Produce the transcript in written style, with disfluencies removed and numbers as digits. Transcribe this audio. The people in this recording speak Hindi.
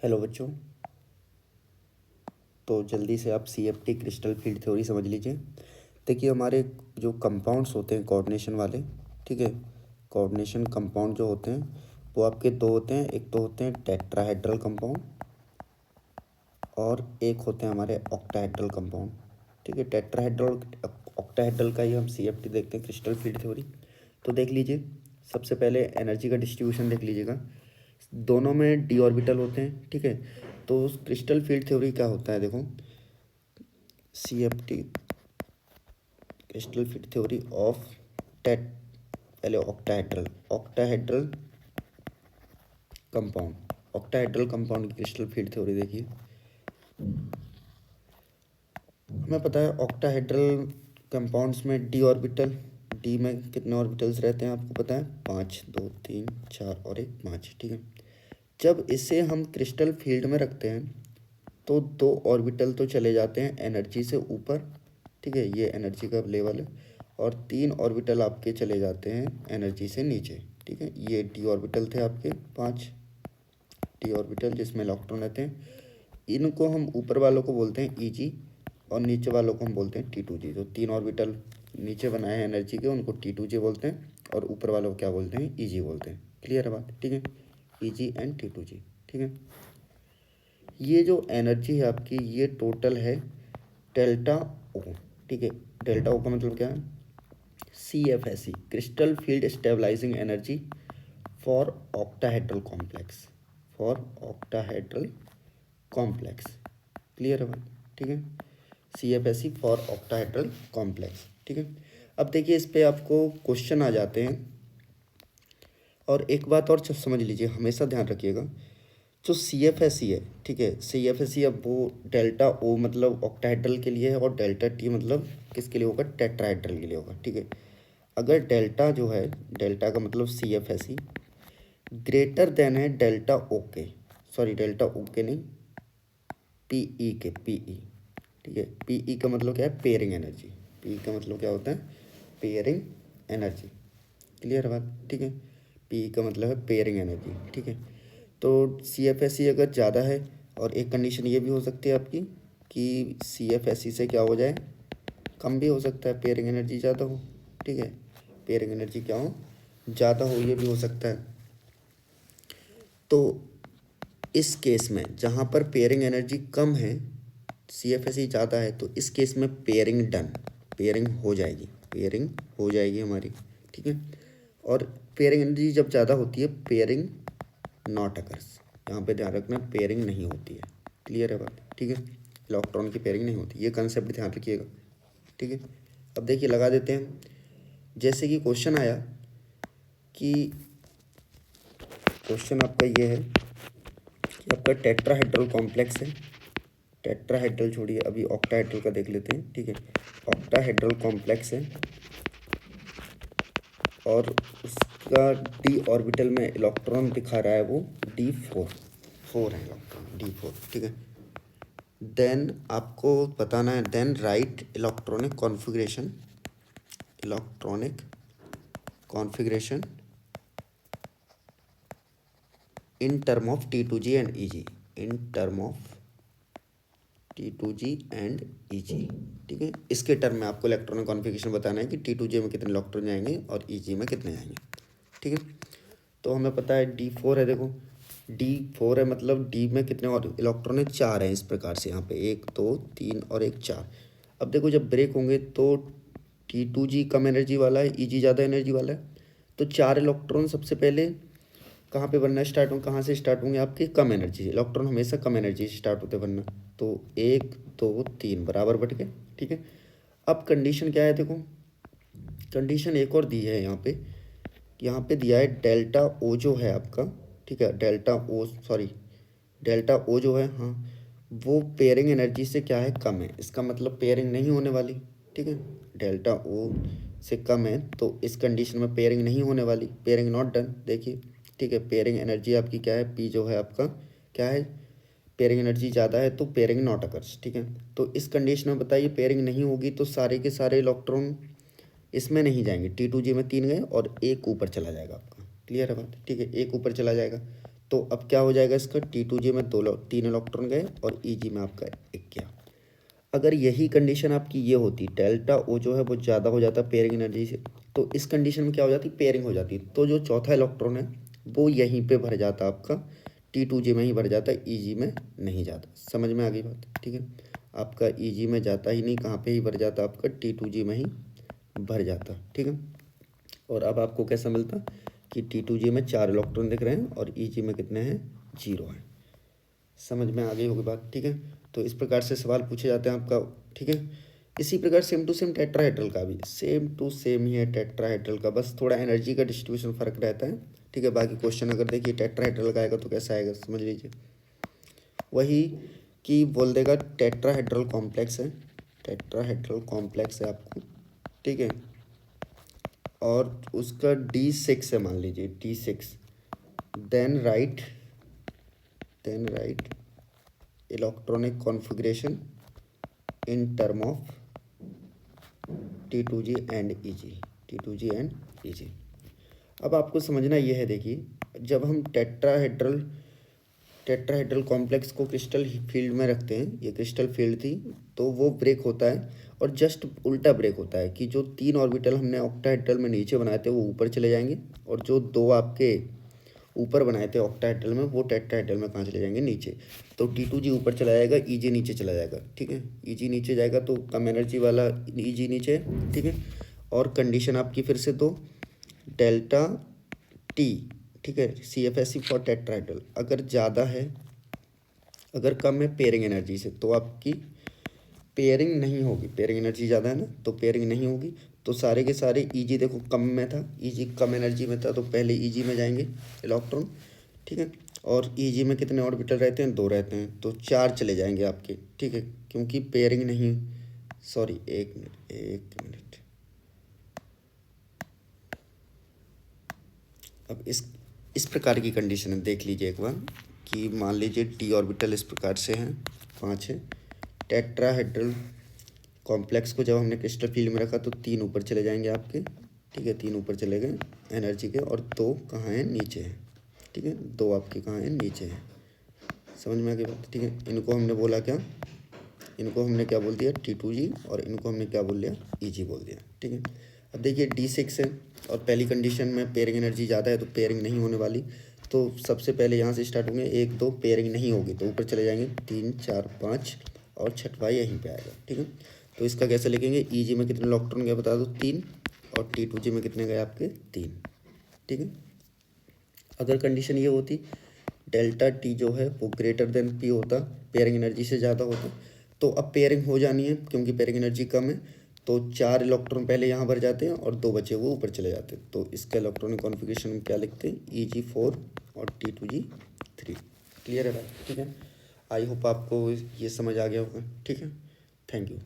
हेलो बच्चों। तो जल्दी से आप CFT क्रिस्टल फील्ड थ्योरी समझ लीजिए। देखिए हमारे जो कंपाउंड्स होते हैं कोऑर्डिनेशन वाले, ठीक है, कोऑर्डिनेशन कंपाउंड जो होते हैं वो आपके दो होते हैं। एक तो होते हैं टेट्राहेड्रल कंपाउंड और एक होते हैं हमारे ऑक्टाहेड्रल कंपाउंड। ठीक है, टेट्राहेड्रल ऑक्टाहेड्रल का ही हम CFT देखते हैं क्रिस्टल फील्ड थ्योरी। तो देख लीजिए, सबसे पहले एनर्जी का डिस्ट्रीब्यूशन देख लीजिएगा। दोनों में d ऑर्बिटल होते हैं, ठीक है। तो क्रिस्टल फील्ड थ्योरी क्या होता है, देखो CFT crystal field theory of tet पहले ऑक्टाहेड्रल कंपाउंड की क्रिस्टल फील्ड थ्योरी देखिए। हमें पता है ऑक्टाहेड्रल कंपाउंड्स में d ऑर्बिटल, d में कितने ऑर्बिटल्स रहते हैं आपको पता है, 5, 2, 3, 4 और 1, 5, ठीक है। जब इसे हम क्रिस्टल फील्ड में रखते हैं तो 2 ऑर्बिटल तो चले जाते हैं एनर्जी से ऊपर, ठीक है, ये एनर्जी का लेवल है, और 3 ऑर्बिटल आपके चले जाते हैं एनर्जी से नीचे, ठीक है। ये d ऑर्बिटल थे आपके 5 d ऑर्बिटल जिसमें इलेक्ट्रॉन रहते हैं। इनको हम ऊपर वालों को बोलते हैं Eg और नीचे वालों को हम बोलते हैं T2g। जो 3 ऑर्बिटल नीचे बनाए हैं एनर्जी के उनको T2g बोलते हैं और ऊपर वालों को क्या बोलते हैं, Eg बोलते हैं। क्लियर है बात, ठीक है, Eg एंड T2g, ठीक है। ये जो एनर्जी है आपकी ये टोटल है डेल्टा ओ, ठीक है। डेल्टा ओ का मतलब क्या है, CFSE crystal field stabilising energy for octahedral complex. Clear है बात, ठीक है। CFSE फॉर ऑक्टाहेड्रल कॉम्प्लेक्स, ठीक है। अब देखिए इस पे आपको क्वेश्चन आ जाते हैं। और एक बात और समझ लीजिए, हमेशा ध्यान रखिएगा, जो CFSE है, ठीक है, CFSE अब वो डेल्टा ओ मतलब ऑक्टाहेड्रल के लिए है और डेल्टा टी मतलब किसके लिए होगा, टेट्राहेड्रल के लिए होगा, ठीक है। अगर डेल्टा जो है, डेल्टा का मतलब CFSE ग्रेटर देन है डेल्टा ओ के, सॉरी डेल्टा ओ के नहीं, PE के, PE, ठीक है। PE का मतलब क्या है, पेयरिंग एनर्जी। PE का मतलब क्या होता है, पेयरिंग एनर्जी। क्लियर है बात, ठीक है। PE का मतलब है पेयरिंग एनर्जी, ठीक है। तो CFSE अगर ज़्यादा है, और एक कंडीशन ये भी हो सकती है आपकी कि CFSE से क्या हो जाए, कम भी हो सकता है, पेयरिंग एनर्जी ज़्यादा हो, ठीक है। पेयरिंग एनर्जी क्या हो, ज़्यादा हो, ये भी हो सकता है। तो इस केस में जहाँ पर पेयरिंग एनर्जी कम है, CFSE ज़्यादा है, तो इस केस में पेयरिंग हो जाएगी हमारी, ठीक है। और पेयरिंग एनर्जी जब ज़्यादा होती है, पेयरिंग नॉट अकर्स, यहाँ पे ध्यान रखना पेयरिंग नहीं होती है। क्लियर है बात, ठीक है, इलेक्ट्रॉन की पेयरिंग नहीं होती, ये कंसेप्ट ध्यान रखिएगा, ठीक है। अब देखिए लगा देते हैं, जैसे कि क्वेश्चन आया कि क्वेश्चन आपका ये है कि आपका टेट्राहेड्रल कॉम्प्लेक्स है, टेट्राहेड्रल छोड़िए, अभी ऑक्टाहेड्रल का देख लेते हैं, ठीक है। ऑक्टाहेड्रल कॉम्प्लेक्स है और उसका d ऑर्बिटल में इलेक्ट्रॉन दिखा रहा है वो D4 है, इलेक्ट्रॉन D4, ठीक है। देन आपको बताना है, then write electronic configuration in term of T2g and Eg, ठीक है। इसके टर्म में आपको इलेक्ट्रॉनिक कॉन्फ़िगरेशन बताना है कि T2g में कितने इलेक्ट्रॉन जाएंगे और Eg में कितने जाएंगे, ठीक है। तो हमें पता है D4 है, देखो D4 है मतलब D में कितने और इलेक्ट्रॉन है, 4 हैं। इस प्रकार से यहाँ पे 1, 2, 3 और 1, 4। अब देखो जब ब्रेक होंगे तो T2g कम एनर्जी वाला है, Eg ज़्यादा एनर्जी वाला है, तो 4 इलेक्ट्रॉन सबसे पहले कहाँ पे बनना स्टार्ट होंगे, कहाँ से स्टार्ट होंगे, आपके कम एनर्जी से। इलेक्ट्रॉन हमेशा कम एनर्जी से स्टार्ट होते बनना, तो 1, 2, 3 बराबर बट गए, ठीक है। अब कंडीशन क्या है, देखो कंडीशन एक और दी है यहाँ पे दिया है डेल्टा ओ जो है आपका, ठीक है, डेल्टा ओ जो है, हाँ, वो पेयरिंग एनर्जी से क्या है, कम है। इसका मतलब पेयरिंग नहीं होने वाली, ठीक है। डेल्टा ओ से कम है तो इस कंडीशन में पेयरिंग नहीं होने वाली, पेयरिंग नॉट डन, देखिए, ठीक है। पेयरिंग एनर्जी आपकी क्या है, P जो है आपका क्या है, पेयरिंग एनर्जी ज़्यादा है तो पेयरिंग नॉट अकर्स, ठीक है। तो इस कंडीशन में बताइए पेयरिंग नहीं होगी तो सारे के सारे इलेक्ट्रॉन इसमें नहीं जाएंगे, T2g में 3 गए और 1 ऊपर चला जाएगा आपका। क्लियर है बात, ठीक है, 1 ऊपर चला जाएगा। तो अब क्या हो जाएगा इसका, T2G में 3 इलेक्ट्रॉन गए और EG में आपका 1 गया। अगर यही कंडीशन आपकी ये होती, डेल्टा O जो है वो ज़्यादा हो जाता पेयरिंग एनर्जी से, तो इस कंडीशन में क्या हो जाती, पेयरिंग हो जाती, तो जो चौथा इलेक्ट्रॉन है वो यहीं पे भर जाता आपका, T2G में ही भर जाता, EG में नहीं जाता। समझ में आ गई बात, ठीक है। आपका EG में जाता ही नहीं, कहाँ पे ही भर जाता आपका, T2G में ही भर जाता, ठीक है। और अब आपको कैसा मिलता कि T2G में 4 इलेक्ट्रॉन दिख रहे हैं और EG में कितने हैं, 0 हैं। समझ में आ गई होगी बात, ठीक है। तो इस प्रकार से सवाल पूछे जाते हैं आपका, ठीक है। इसी प्रकार सेम टू सेम टेट्राहेड्रल का भी सेम टू सेम ही है, टेट्राहेड्रल का बस थोड़ा एनर्जी का डिस्ट्रीब्यूशन फ़र्क रहता है, ठीक है। बाकी क्वेश्चन अगर देखिए टेट्राहेड्रल का आएगा तो कैसा आएगा समझ लीजिए, वही कि बोल देगा टेट्राहेड्रल कॉम्प्लेक्स है, टेट्राहेड्रल कॉम्प्लेक्स है आपको, ठीक है। और उसका D6 है, मान लीजिए D6, then write electronic configuration in term of T2G and EG। अब आपको समझना ये है, देखिए जब हम टेट्राहेड्रल कॉम्प्लेक्स को क्रिस्टल फील्ड में रखते हैं, ये क्रिस्टल फील्ड थी, तो वो ब्रेक होता है और जस्ट उल्टा ब्रेक होता है कि जो 3 ऑर्बिटल हमने ऑक्टाहेड्रल में नीचे बनाए थे वो ऊपर चले जाएंगे, और जो 2 आपके ऊपर बनाए थे ऑक्टाहेड्रल में वो टेट्राहेड्रल में कहाँ चले जाएंगे, नीचे। तो T2G ऊपर चला जाएगा, EG नीचे चला जाएगा, ठीक है। EG नीचे जाएगा तो कम एनर्जी वाला EG नीचे, ठीक है। और कंडीशन आपकी फिर से तो डेल्टा T, ठीक है, CFSE फॉर टेट्राहेड्रल अगर ज़्यादा है, अगर कम है पेयरिंग एनर्जी से, तो आपकी पेयरिंग नहीं होगी, पेयरिंग एनर्जी ज़्यादा है ना तो पेयरिंग नहीं होगी। तो सारे के सारे EG देखो कम में था, EG कम एनर्जी में था, तो पहले EG में जाएंगे इलेक्ट्रॉन, ठीक है। और EG में कितने ऑर्बिटल रहते हैं, 2 रहते हैं, तो 4 चले जाएंगे आपके, ठीक है, क्योंकि पेयरिंग नहीं, सॉरी एक मिनट। अब इस प्रकार की कंडीशन है, देख लीजिए एक बार कि मान लीजिए D ऑर्बिटल इस प्रकार से हैं, 5 है। टेट्राहेड्रल कॉम्प्लेक्स को जब हमने क्रिस्टल फील्ड में रखा तो 3 ऊपर चले जाएंगे आपके, ठीक है, 3 ऊपर चले गए एनर्जी के, और 2 कहाँ हैं, नीचे हैं, ठीक है, 2 आपके कहाँ हैं, नीचे हैं। समझ में आ गई बात, ठीक है। इनको हमने बोला क्या, इनको हमने क्या बोल दिया, T2G, और इनको हमने क्या बोल दिया, EG बोल दिया, ठीक है। अब देखिए D6 है और पहली कंडीशन में पेयरिंग एनर्जी ज़्यादा है तो पेयरिंग नहीं होने वाली, तो सबसे पहले यहाँ से स्टार्ट होंगे, 1 2 पेयरिंग नहीं होगी तो ऊपर चले जाएंगे, 3 4 5 और छठवां यहीं पे आएगा, ठीक है। तो इसका कैसे लिखेंगे, EG में कितने इलेक्ट्रॉन गए बता दो, 3, और T2G में कितने गए आपके, 3, ठीक है। अगर कंडीशन ये होती डेल्टा T जो है वो ग्रेटर देन P होता, पेयरिंग एनर्जी से ज़्यादा होता, तो अब पेयरिंग हो जानी है क्योंकि पेयरिंग एनर्जी कम है, तो 4 इलेक्ट्रॉन पहले यहाँ भर जाते हैं और 2 बचे वो ऊपर चले जाते हैं। तो इसका इलेक्ट्रॉनिक कॉन्फ़िगरेशन हम क्या लिखते हैं, EG 4 और T2G 3। क्लियर है बात, ठीक है। आई होप आपको ये समझ आ गया होगा, ठीक है। Thank you.